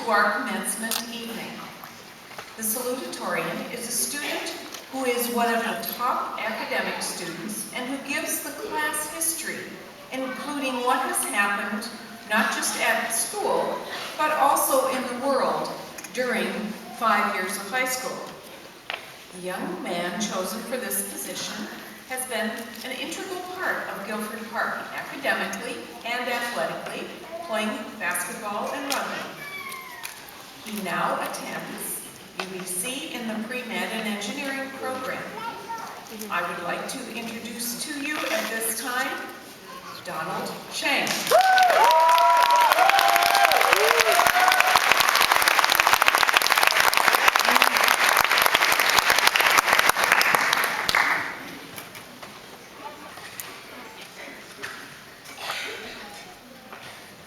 to our commencement evening. The Salutorian is a student who is one of the top academic students and who gives the class history, including what has happened not just at school, but also in the world during 5 years of high school. The young man chosen for this position has been an integral part of Guildford Park academically and athletically, playing basketball and rugby. He now attends UBC in the Pre-Med and Engineering program. I would like to introduce to you at this time, Donal Cheng.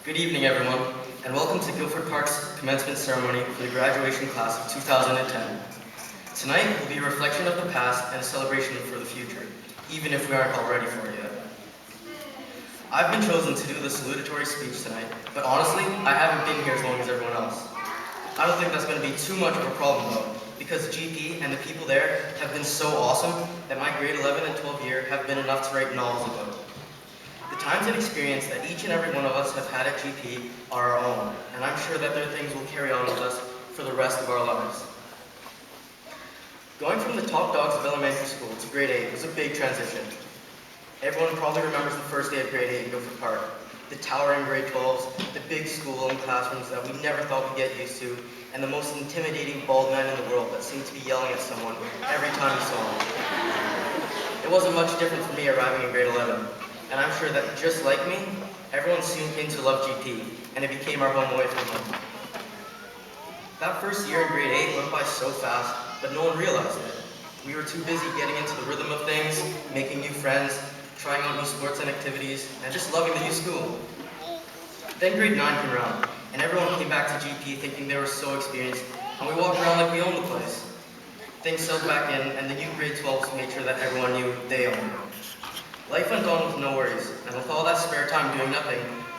Good evening, everyone, and welcome to Guildford Park's commencement ceremony for the graduation class of 2010. Tonight will be a reflection of the past and a celebration for the future, even if we aren't all ready for it yet. I've been chosen to do the salutatory speech tonight, but honestly, I haven't been here as long as everyone else. I don't think that's going to be too much of a problem though, because GP and the people there have been so awesome that my grade 11 and 12 year have been enough to write novels about. The times and experience that each and every one of us have had at GP are our own, and I'm sure that their things will carry on with us for the rest of our lives. Going from the top dogs of elementary school to grade 8 was a big transition. Everyone probably remembers the first day of grade 8 in Guildford Park, the towering grade 12s, the big school and classrooms that we never thought we'd get used to, and the most intimidating bald man in the world that seemed to be yelling at someone every time he saw him. It wasn't much different for me arriving in grade 11. And I'm sure that just like me, everyone soon came to love GP, and it became our home away from home. That first year in grade 8 went by so fast, but no one realized it. We were too busy getting into the rhythm of things, making new friends, trying out new sports and activities, and just loving the new school. Then grade 9 came around, and everyone came back to GP thinking they were so experienced, and we walked around like we owned the place. Things settled back in, and the new grade 12s made sure that everyone knew they owned it. Life went on with no worries, and with all that spare time doing nothing,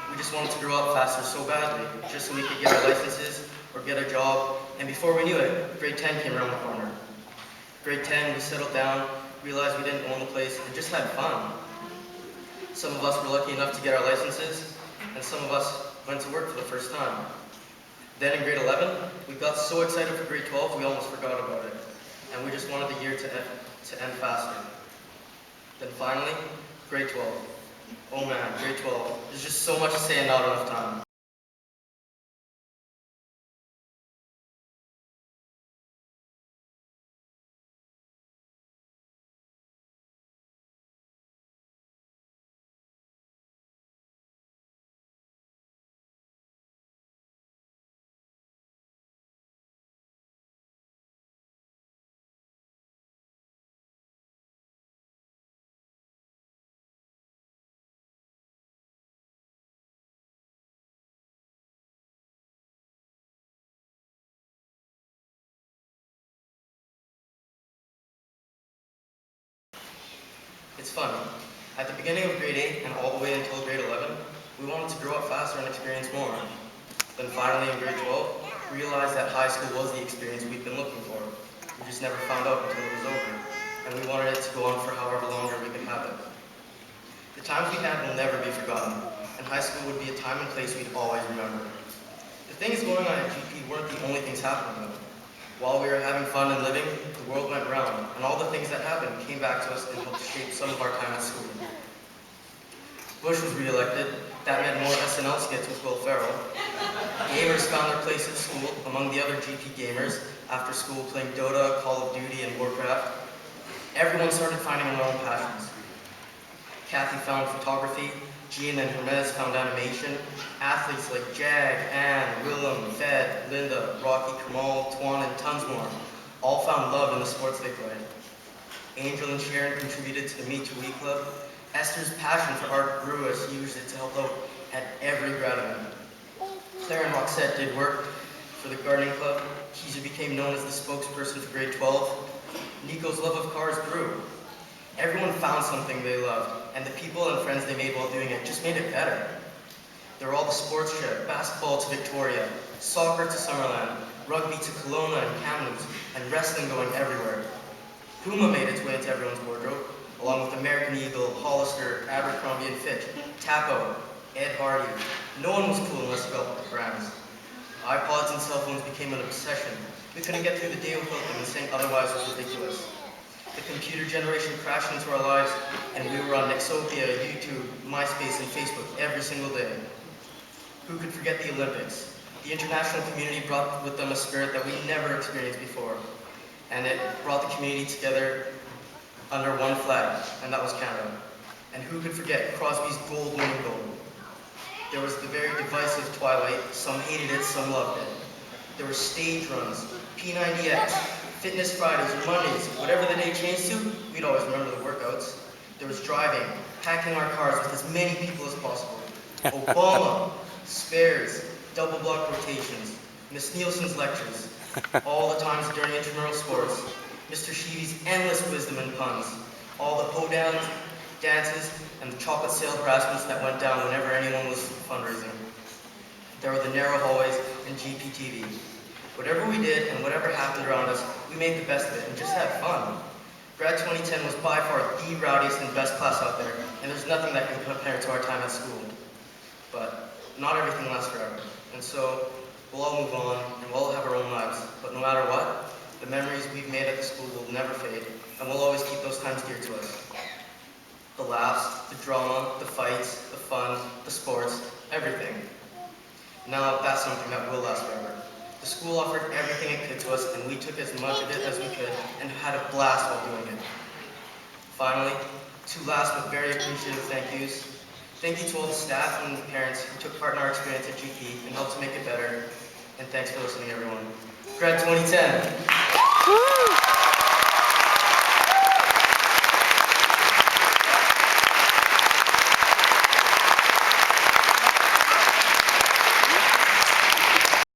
we just wanted to grow up faster so badly, just so we could get our licenses or get a job, and before we knew it, grade 10 came around the corner. Grade 10, we settled down, realized we didn't own the place, and just had fun. Some of us were lucky enough to get our licenses, and some of us went to work for the first time. Then in grade 11, we got so excited for grade 12, we almost forgot about it, and we just wanted the year to end faster. Then finally, grade 12. Oh man, grade 12. There's just so much to say and not enough time. It's funny. At the beginning of grade 8 and all the way until grade 11, we wanted to grow up faster and experience more. Then finally in grade 12, we realized that high school was the experience we'd been looking for. We just never found out until it was over, and we wanted it to go on for however longer we could have it. The times we had will never be forgotten, and high school would be a time and place we'd always remember. The things going on at GP weren't the only things happening though. While we were having fun and living, the world went round, and all the things that happened came back to us and helped shape some of our time at school. Bush was re-elected. That meant more SNL skits with Will Ferrell. Gamers found their place at school among the other GP gamers after school playing Dota, Call of Duty, and Warcraft. Everyone started finding their own passions. Kathy found photography, Jean and Hermes found animation, athletes like Jag, Anne, Willem, Fed, Linda, Rocky, Kamal, Tuan, and tons more all found love in the sports they played. Angel and Sharon contributed to the Me Too We Club. Esther's passion for art grew as she used it to help out at every grad event. Claire and Roxette did work for the gardening club. Keisha became known as the spokesperson for grade 12. Nico's love of cars grew. Everyone found something they loved, and the people and friends they made while doing it just made it better. They were all the sports trip, basketball to Victoria, soccer to Summerland, rugby to Kelowna and Kamloops, and wrestling going everywhere. Puma made its way into everyone's wardrobe, along with American Eagle, Hollister, Abercrombie and Fitch, Tapo, Ed Hardy. No one was cool unless you got the brands. iPods and cell phones became an obsession. We couldn't get through the day without them, and saying otherwise was ridiculous. The computer generation crashed into our lives, and we were on Nexopia, YouTube, MySpace, and Facebook every single day. Who could forget the Olympics? The international community brought with them a spirit that we never experienced before, and it brought the community together under one flag, and that was Canada. And who could forget Crosby's gold-winning goal? There was the very divisive twilight. Some hated it, some loved it. There were stage runs, P90X, Fitness Fridays or Mondays, whatever the day changed to, we'd always remember the workouts. There was driving, packing our cars with as many people as possible. Obama, spares, double block rotations, Miss Nielsen's lectures, all the times during intramural sports, Mr. Sheedy's endless wisdom and puns, all the hoedowns, dances, and the chocolate sale harassments that went down whenever anyone was fundraising. There were the narrow hallways and GPTV. Whatever we did and whatever happened around us, we made the best of it and just had fun. Grad 2010 was by far the rowdiest and best class out there, and there's nothing that can compare to our time at school. But not everything lasts forever, and so we'll all move on and we'll all have our own lives. But no matter what, the memories we've made at the school will never fade, and we'll always keep those times dear to us. The laughs, the drama, the fights, the fun, the sports, everything. Now that's something that will last forever. The school offered everything it could to us, and we took as much of it as we could and had a blast while doing it. Finally, two last but very appreciative thank yous. Thank you to all the staff and the parents who took part in our experience at GP and helped to make it better. And thanks for listening, everyone. Grad 2010.